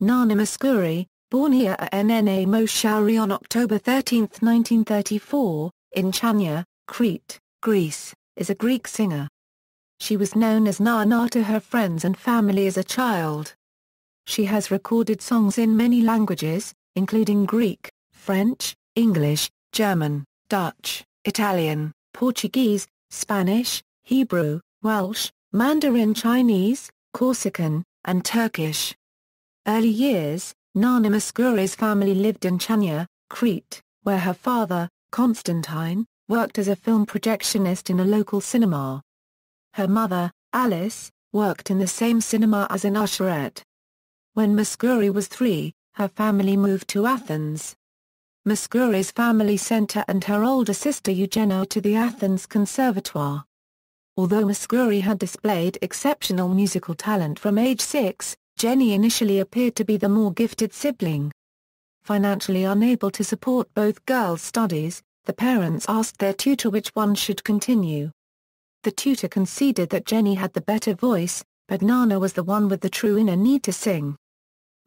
Nána Mouskouri, born Iōánna Moúschouri on October 13, 1934, in Chania, Crete, Greece, is a Greek singer. She was known as Nána to her friends and family as a child. She has recorded songs in many languages, including Greek, French, English, German, Dutch, Italian, Portuguese, Spanish, Hebrew, Welsh, Mandarin Chinese, Corsican, and Turkish. Early years, Nána Mouskouri's family lived in Chania, Crete, where her father, Constantine, worked as a film projectionist in a local cinema. Her mother, Alice, worked in the same cinema as an usherette. When Mouskouri was 3, her family moved to Athens. Mouskouri's family sent her and her older sister Iōánna to the Athens Conservatoire. Although Mouskouri had displayed exceptional musical talent from age 6, Jenny initially appeared to be the more gifted sibling. Financially unable to support both girls' studies, the parents asked their tutor which one should continue. The tutor conceded that Jenny had the better voice, but Nána was the one with the true inner need to sing.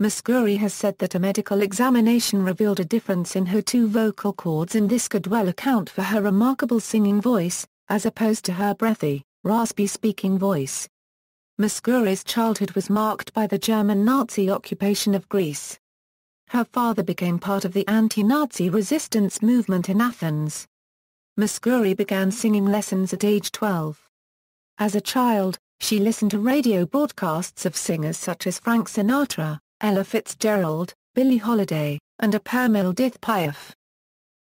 Mouskouri has said that a medical examination revealed a difference in her 2 vocal cords, and this could well account for her remarkable singing voice, as opposed to her breathy, raspy speaking voice. Mouskouri's childhood was marked by the German Nazi occupation of Greece. Her father became part of the anti-Nazi resistance movement in Athens. Mouskouri began singing lessons at age 12. As a child, she listened to radio broadcasts of singers such as Frank Sinatra, Ella Fitzgerald, Billie Holiday, and Edith Piaf.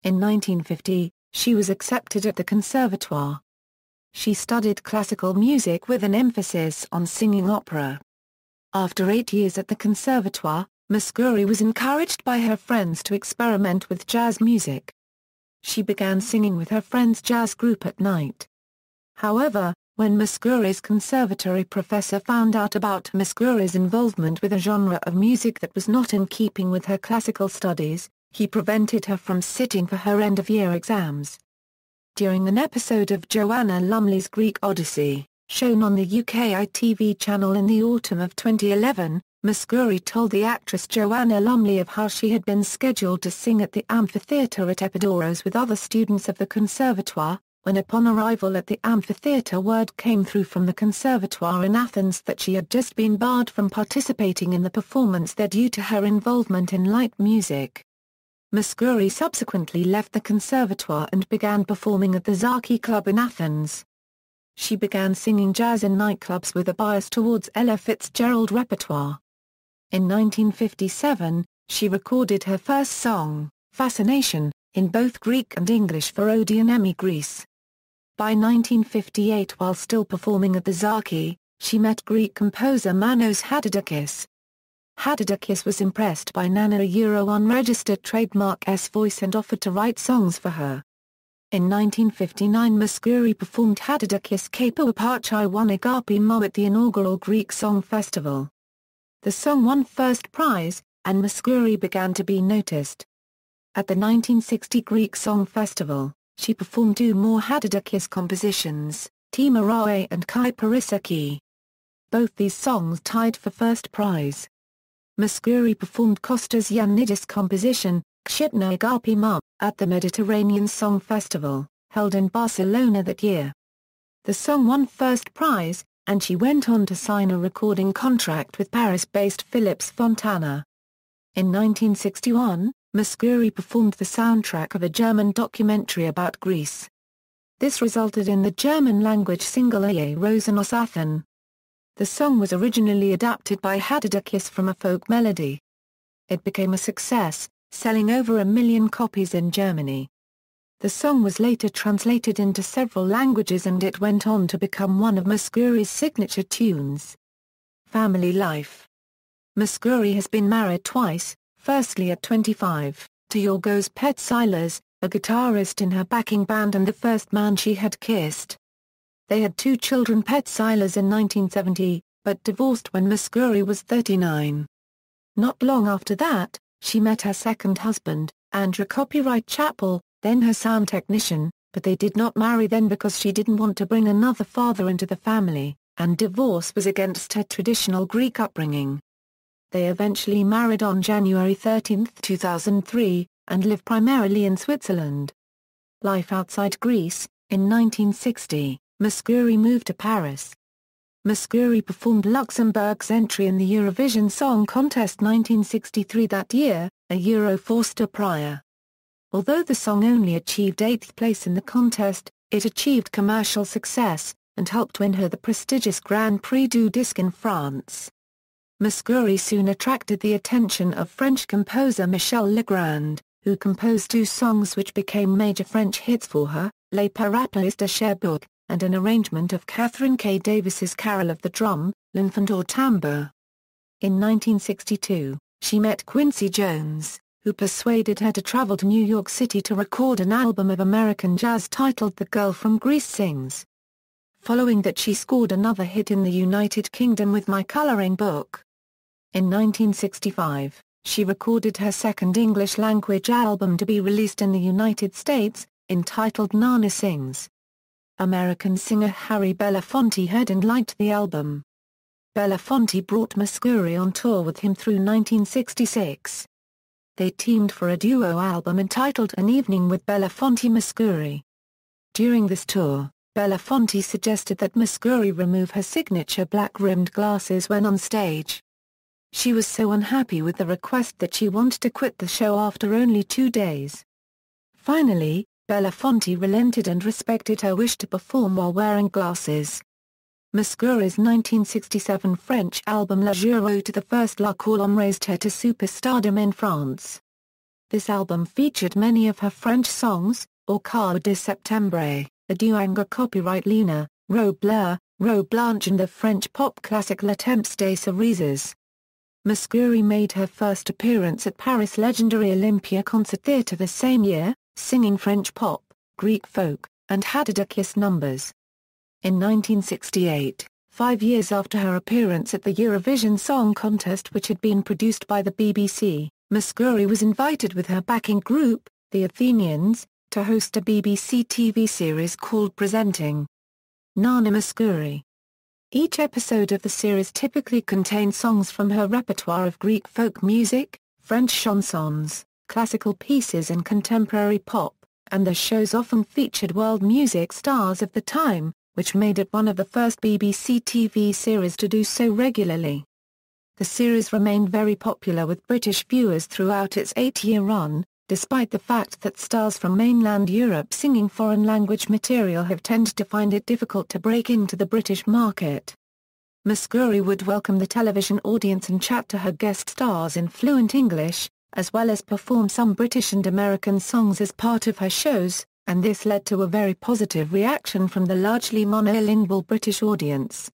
In 1950, she was accepted at the Conservatoire. She studied classical music with an emphasis on singing opera. After 8 years at the Conservatoire, Mouskouri was encouraged by her friends to experiment with jazz music. She began singing with her friend's jazz group at night. However, when Mouskouri's conservatory professor found out about Mouskouri's involvement with a genre of music that was not in keeping with her classical studies, he prevented her from sitting for her end-of-year exams. During an episode of Joanna Lumley's Greek Odyssey, shown on the UK ITV channel in the autumn of 2011, Mouskouri told the actress Joanna Lumley of how she had been scheduled to sing at the amphitheatre at Epidaurus with other students of the Conservatoire, when upon arrival at the amphitheatre word came through from the Conservatoire in Athens that she had just been barred from participating in the performance there due to her involvement in light music. Mouskouri subsequently left the Conservatoire and began performing at the Zaki Club in Athens. She began singing jazz in nightclubs with a bias towards Ella Fitzgerald repertoire. In 1957, she recorded her first song, Fascination, in both Greek and English for Odeon Emmy Greece. By 1958, while still performing at the Zaki, she met Greek composer Manos Hadidakis. Hadidakis was impressed by Nána's unregistered trademark S voice and offered to write songs for her. In 1959, Mouskouri performed Hadidakis' Kapo Aparchai One Agapi Mo at the inaugural Greek Song Festival. The song won first prize, and Mouskouri began to be noticed. At the 1960 Greek Song Festival, she performed 2 more Hadidakis compositions, Timarae and Kai Parisaki. Both these songs tied for first prize. Mouskouri performed Kostas Yannidis' composition, Kshitna Agapi Ma, at the Mediterranean Song Festival, held in Barcelona that year. The song won first prize, and she went on to sign a recording contract with Paris-based Philips Fontana. In 1961, Mouskouri performed the soundtrack of a German documentary about Greece. This resulted in the German-language single Aie Rosenos Athen. The song was originally adapted by Hadidakis from a folk melody. It became a success, selling over 1 million copies in Germany. The song was later translated into several languages and it went on to become one of Mouskouri's signature tunes. Family life. Mouskouri has been married twice, firstly at 25, to Yorgos Pettsilas, a guitarist in her backing band and the first man she had kissed. They had 2 children, Pettsilas in 1970, but divorced when Mouskouri was 39. Not long after that, she met her second husband, Andrew Copyright Chappell, then her sound technician, but they did not marry then because she didn't want to bring another father into the family, and divorce was against her traditional Greek upbringing. They eventually married on January 13, 2003, and live primarily in Switzerland. Life outside Greece. In 1960, Mouskouri moved to Paris. Mouskouri performed Luxembourg's entry in the Eurovision Song Contest 1963 that year, a Euro 4 prior. Although the song only achieved 8th place in the contest, it achieved commercial success, and helped win her the prestigious Grand Prix du Disque in France. Mouskouri soon attracted the attention of French composer Michel Legrand, who composed 2 songs which became major French hits for her, Les Parapluies de Cherbourg, and an arrangement of Catherine K. Davis's Carol of the Drum, L'Enfant au Tambour. In 1962, she met Quincy Jones, who persuaded her to travel to New York City to record an album of American jazz titled The Girl from Greece Sings. Following that, she scored another hit in the United Kingdom with My Coloring Book. In 1965, she recorded her second English-language album to be released in the United States, entitled Nána Sings. American singer Harry Belafonte heard and liked the album. Belafonte brought Mouskouri on tour with him through 1966. They teamed for a duo album entitled An Evening with Belafonte-Mouskouri. During this tour, Belafonte suggested that Mouskouri remove her signature black-rimmed glasses when on stage. She was so unhappy with the request that she wanted to quit the show after only 2 days. Finally, Belafonte relented and respected her wish to perform while wearing glasses. Mouskouri's 1967 French album La Jour to the First La Colombe raised her to superstardom in France. This album featured many of her French songs, Au Quart de Septembre, Adieu Anger, Copyright Luna, Robe Bleu, Robe Blanche, and the French pop classic Le Temps des Cerises. Mouskouri made her first appearance at Paris' legendary Olympia Concert Theatre the same year, singing French pop, Greek folk, and Hadidakis numbers. In 1968, 5 years after her appearance at the Eurovision Song Contest, which had been produced by the BBC, Mouskouri was invited with her backing group, the Athenians, to host a BBC TV series called Presenting Nána Moúschouri. Each episode of the series typically contained songs from her repertoire of Greek folk music, French chansons, classical pieces and contemporary pop, and the shows often featured world music stars of the time, which made it one of the first BBC TV series to do so regularly. The series remained very popular with British viewers throughout its 8-year run, despite the fact that stars from mainland Europe singing foreign language material have tended to find it difficult to break into the British market. Mouskouri would welcome the television audience and chat to her guest stars in fluent English, as well as perform some British and American songs as part of her shows, and this led to a very positive reaction from the largely monolingual British audience.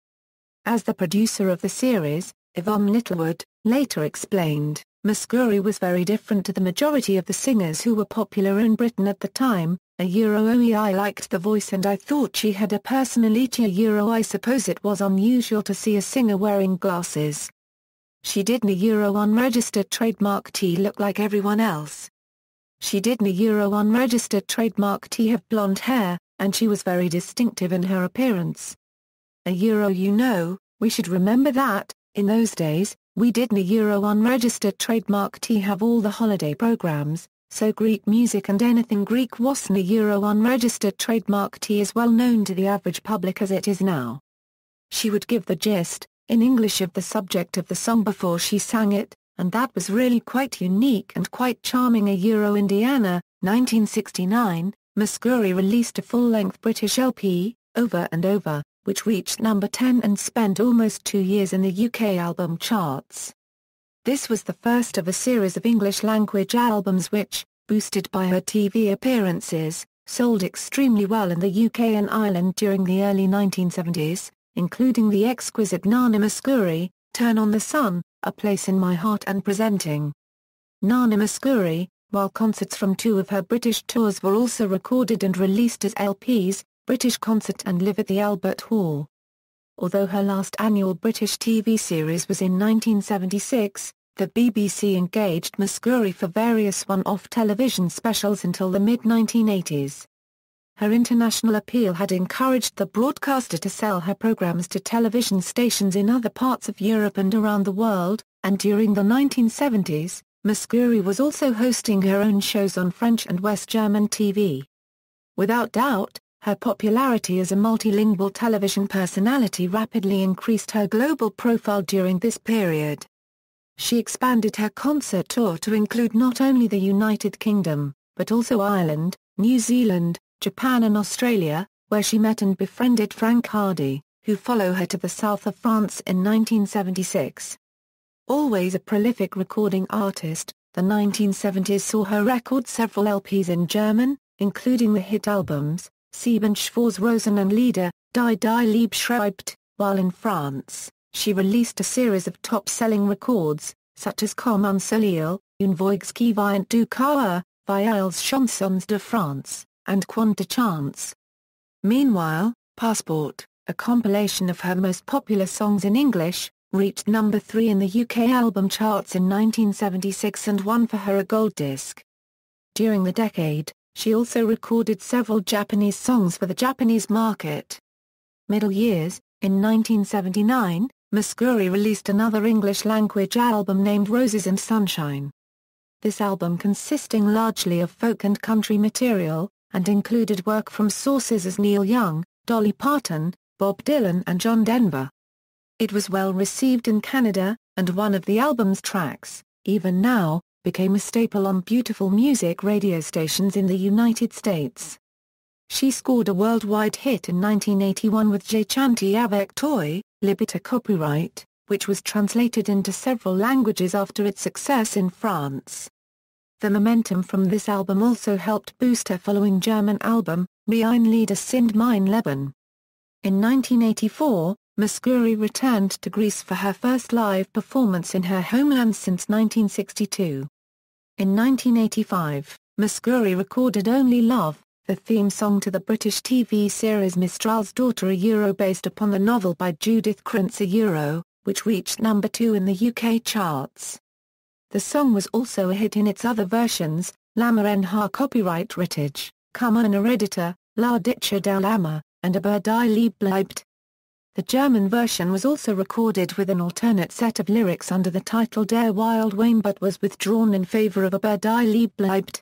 As the producer of the series, Yvonne Littlewood, later explained, Mouskouri was very different to the majority of the singers who were popular in Britain at the time. I liked the voice and I thought she had a personality. I suppose it was unusual to see a singer wearing glasses. She didn't unregistered trademark T look like everyone else. She didn't unregistered trademark T have blonde hair, and she was very distinctive in her appearance. We should remember that, in those days, we didn't unregistered trademark T have all the holiday programs, so Greek music and anything Greek wasn't unregistered trademark T as well known to the average public as it is now. She would give the gist, in English, of the subject of the song before she sang it, and that was really quite unique and quite charming. Indiana, 1969, Mouskouri released a full-length British LP, Over and Over, which reached number 10 and spent almost 2 years in the UK album charts. This was the first of a series of English-language albums which, boosted by her TV appearances, sold extremely well in the UK and Ireland during the early 1970s, including the exquisite Nána Moúschouri, Turn on the Sun, A Place in My Heart and Presenting Nána Moúschouri, while concerts from 2 of her British tours were also recorded and released as LPs, British Concert and Live at the Albert Hall. Although her last annual British TV series was in 1976, the BBC engaged Mouskouri for various one-off television specials until the mid-1980s. her international appeal had encouraged the broadcaster to sell her programs to television stations in other parts of Europe and around the world, and during the 1970s, Mouskouri was also hosting her own shows on French and West German TV. Without doubt, her popularity as a multilingual television personality rapidly increased her global profile during this period. She expanded her concert tour to include not only the United Kingdom, but also Ireland, New Zealand, Japan and Australia, where she met and befriended Frank Hardy, who followed her to the south of France in 1976. Always a prolific recording artist, the 1970s saw her record several LPs in German, including the hit albums, Sieben Schwarze Rosen and Lieder, Die Die Lieb schreibt, while in France, she released a series of top-selling records, such as Comme un soleil, Une voix qui vient du cœur, Vieilles chansons de France, and Quant de chance. Meanwhile, Passport, a compilation of her most popular songs in English, reached number 3 in the UK album charts in 1976 and won for her a gold disc. During the decade, she also recorded several Japanese songs for the Japanese market. Middle years, in 1979, Mouskouri released another English-language album named Roses and Sunshine. This album consisting largely of folk and country material, and included work from sources as Neil Young, Dolly Parton, Bob Dylan and John Denver. It was well received in Canada, and one of the album's tracks, Even Now, became a staple on Beautiful Music radio stations in the United States. She scored a worldwide hit in 1981 with Je chantais avec toi, Liberté copyright, which was translated into several languages after its success in France. The momentum from this album also helped boost her following German album, Mein Lieder sind mein Leben. In 1984, Mouskouri returned to Greece for her first live performance in her homeland since 1962. In 1985, Mouskouri recorded Only Love, the theme song to the British TV series Mistral's Daughter based upon the novel by Judith Krantz which reached number 2 in the UK charts. The song was also a hit in its other versions, L'Amour en haar copyright Ritage, Comme un Hereditaire, La Dicha del Amor, and Aber die Liebe bleibt. The German version was also recorded with an alternate set of lyrics under the title Der Wild Wein but was withdrawn in favor of Aber die Liebe bleibt.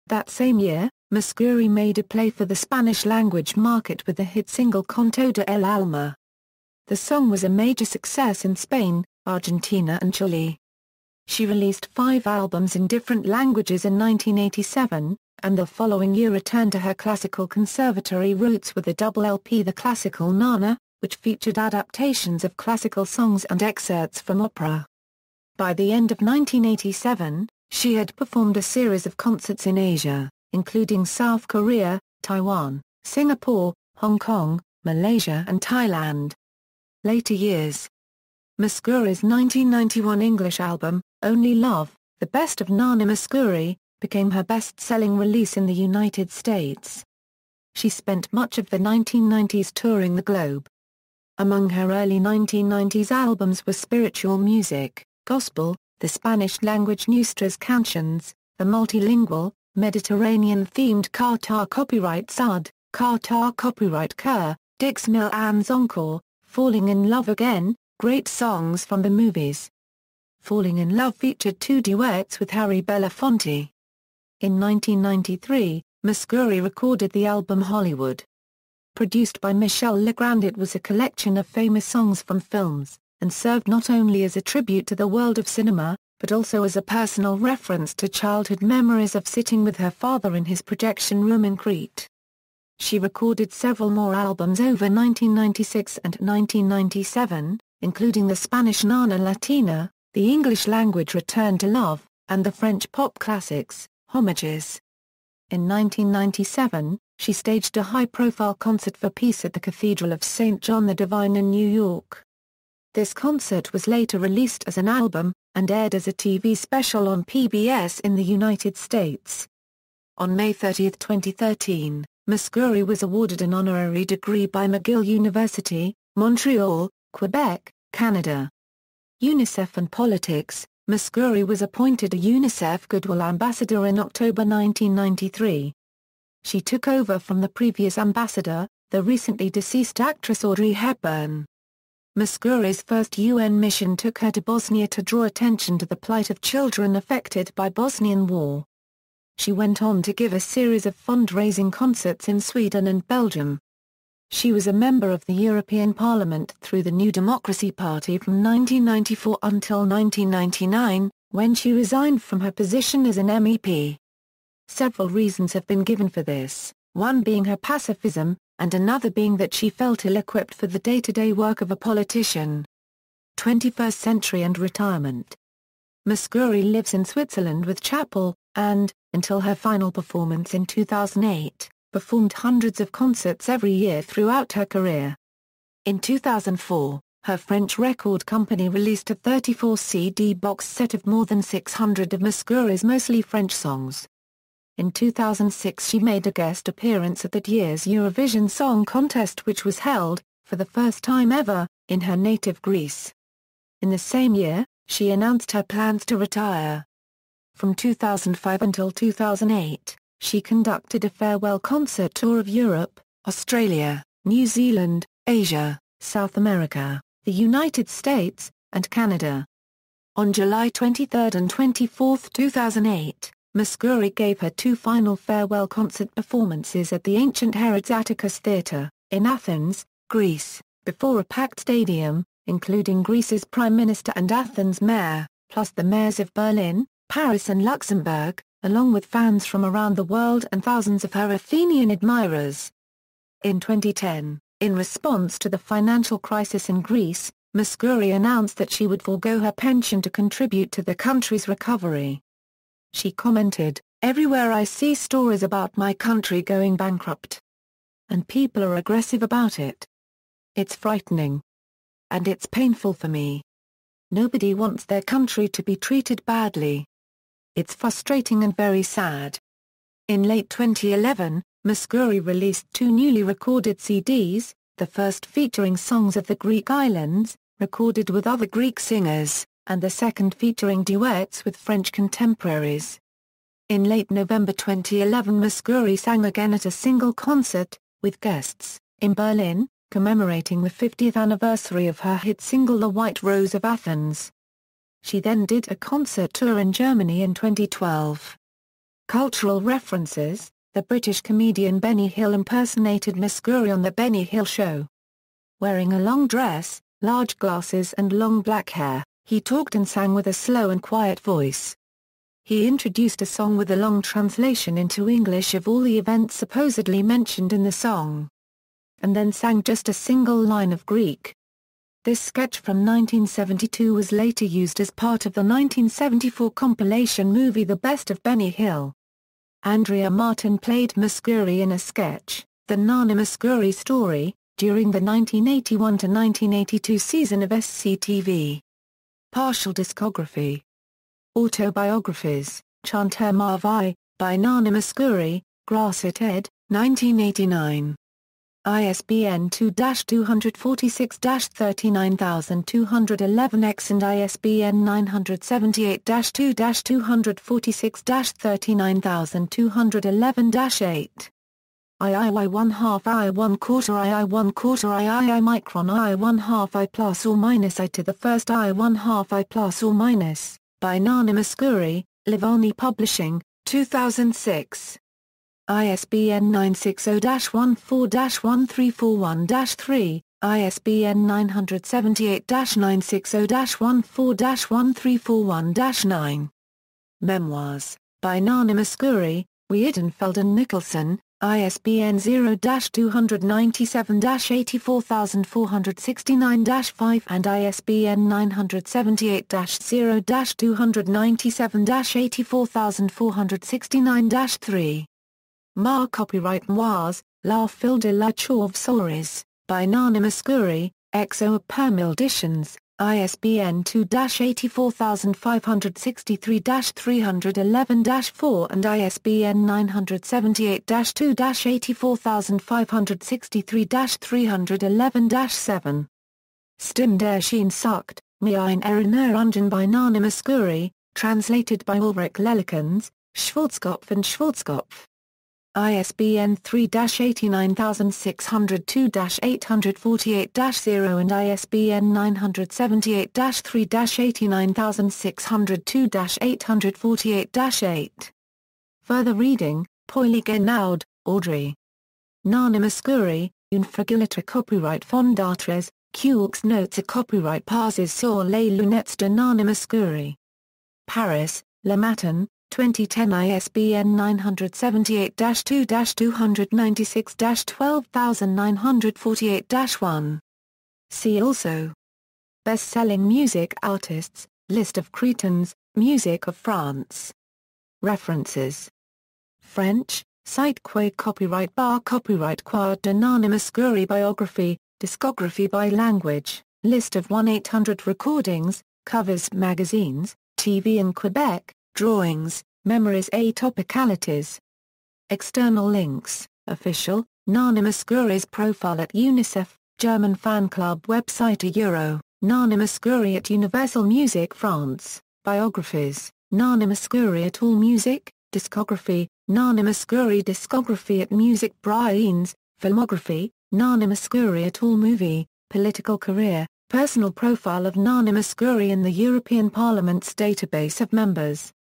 That same year, Mouskouri made a play for the Spanish-language market with the hit single Con Toda el Alma. The song was a major success in Spain, Argentina and Chile. She released 5 albums in different languages in 1987, and the following year returned to her classical conservatory roots with a double LP The Classical Nána, which featured adaptations of classical songs and excerpts from opera. By the end of 1987, she had performed a series of concerts in Asia, including South Korea, Taiwan, Singapore, Hong Kong, Malaysia and Thailand. Later years. Mouskouri's 1991 English album, Only Love, The Best of Nána Mouskouri, became her best-selling release in the United States. She spent much of the 1990s touring the globe. Among her early 1990s albums were spiritual music, gospel, the Spanish-language Nuestras Canciones, the multilingual, Mediterranean-themed Qatar copyright Sud, Qatar copyright Kur, Dix Mil Ans Encore, Falling in Love Again, Great Songs from the Movies. Falling in Love featured 2 duets with Harry Belafonte. In 1993, Mouskouri recorded the album Hollywood. Produced by Michel Legrand, it was a collection of famous songs from films, and served not only as a tribute to the world of cinema, but also as a personal reference to childhood memories of sitting with her father in his projection room in Crete. She recorded several more albums over 1996 and 1997, including the Spanish Nána Latina, the English-language Return to Love, and the French pop classics, Homages. In 1997, she staged a high-profile concert for peace at the Cathedral of St. John the Divine in New York. This concert was later released as an album, and aired as a TV special on PBS in the United States. On May 30, 2013, Mouskouri was awarded an honorary degree by McGill University, Montreal, Quebec, Canada. Unicef and Politics. Mouskouri was appointed a UNICEF Goodwill Ambassador in October 1993. She took over from the previous ambassador, the recently deceased actress Audrey Hepburn. Mouskouri's first UN mission took her to Bosnia to draw attention to the plight of children affected by Bosnian War. She went on to give a series of fundraising concerts in Sweden and Belgium. She was a member of the European Parliament through the New Democracy Party from 1994 until 1999, when she resigned from her position as an MEP. Several reasons have been given for this, one being her pacifism, and another being that she felt ill-equipped for the day-to-day work of a politician. 21st century and retirement. Mouskouri lives in Switzerland with Chapel, and, until her final performance in 2008, performed hundreds of concerts every year throughout her career. In 2004, her French record company released a 34-CD box set of more than 600 of Mouskouri's mostly French songs. In 2006 she made a guest appearance at that year's Eurovision Song Contest, which was held, for the first time ever, in her native Greece. In the same year, she announced her plans to retire. From 2005 until 2008, she conducted a farewell concert tour of Europe, Australia, New Zealand, Asia, South America, the United States, and Canada. On July 23 and 24, 2008, Mouskouri gave her two final farewell concert performances at the ancient Herod's Atticus Theatre, in Athens, Greece, before a packed stadium, including Greece's Prime Minister and Athens' mayor, plus the mayors of Berlin, Paris and Luxembourg, along with fans from around the world and thousands of her Athenian admirers. In 2010, in response to the financial crisis in Greece, Mouskouri announced that she would forego her pension to contribute to the country's recovery. She commented, "Everywhere I see stories about my country going bankrupt. And people are aggressive about it. It's frightening. And it's painful for me. Nobody wants their country to be treated badly. It's frustrating and very sad." In late 2011, Mouskouri released two newly recorded CDs, the first featuring songs of the Greek islands, recorded with other Greek singers, and the second featuring duets with French contemporaries. In late November 2011 Mouskouri sang again at a single concert, with guests, in Berlin, commemorating the 50th anniversary of her hit single The White Rose of Athens. She then did a concert tour in Germany in 2012. Cultural references: the British comedian Benny Hill impersonated Mouskouri on The Benny Hill Show. Wearing a long dress, large glasses and long black hair, he talked and sang with a slow and quiet voice. He introduced a song with a long translation into English of all the events supposedly mentioned in the song, and then sang just a single line of Greek. This sketch from 1972 was later used as part of the 1974 compilation movie The Best of Benny Hill. Andrea Martin played Mouskouri in a sketch, The Nána Mouskouri Story, during the 1981-1982 season of SCTV. Partial discography. Autobiographies, Chania Marvi, by Nána Moúschouri, Grasset ed., 1989. ISBN 2-246-39211-X and ISBN 978-2-246-39211-8. II 1/2 I 1/4 II 1/4 II micron I 1/2 I plus or minus I to the first I 1/2 I plus or minus, by Nána Moúschouri, Livani Publishing, 2006. ISBN 960-14-1341-3, ISBN 978-960-14-1341-9. Memoirs, by Nána Moúschouri, Weidenfeld and Nicholson, ISBN 0-297-84469-5 and ISBN 978-0-297-84469-3. Copyright Moires, La Fille de la Chauve-souris, by Nána Moúschouri, XO Permil Editions, ISBN 2-84563-311-4 and ISBN 978-2-84563-311-7. Stim der Sheen Sucht, Mein Erinnerungen by Nána Moúschouri, translated by Ulrich Lellikens, Schwarzkopf and Schwarzkopf. ISBN 3-89602-848-0 and ISBN 978-3-89602-848-8. Further reading, Poiligenaude, Audrey. Nána Mouskouri, une fragilité copyright fondatrice, Quelques notes à copyright passes sur les lunettes de Nána Mouskouri. Paris, Le Matin, 2010 ISBN 978-2-296-12948-1. See also. Best-selling music artists, list of Cretans, music of France. References. French, site Quai copyright bar copyright Quad de Nána Mouskouri biography, discography by language, list of 1-800 recordings, covers magazines, TV in Quebec, drawings, memories et topicalities. External links, official, Nána Mouskouri's profile at Unicef, German fan club website Euro, Nána Mouskouri at Universal Music France, biographies, Nána Mouskouri at All Music, discography, Nána Mouskouri discography at Music Brains, filmography, Nána Mouskouri at All Movie, political career, personal profile of Nána Mouskouri in the European Parliament's database of members.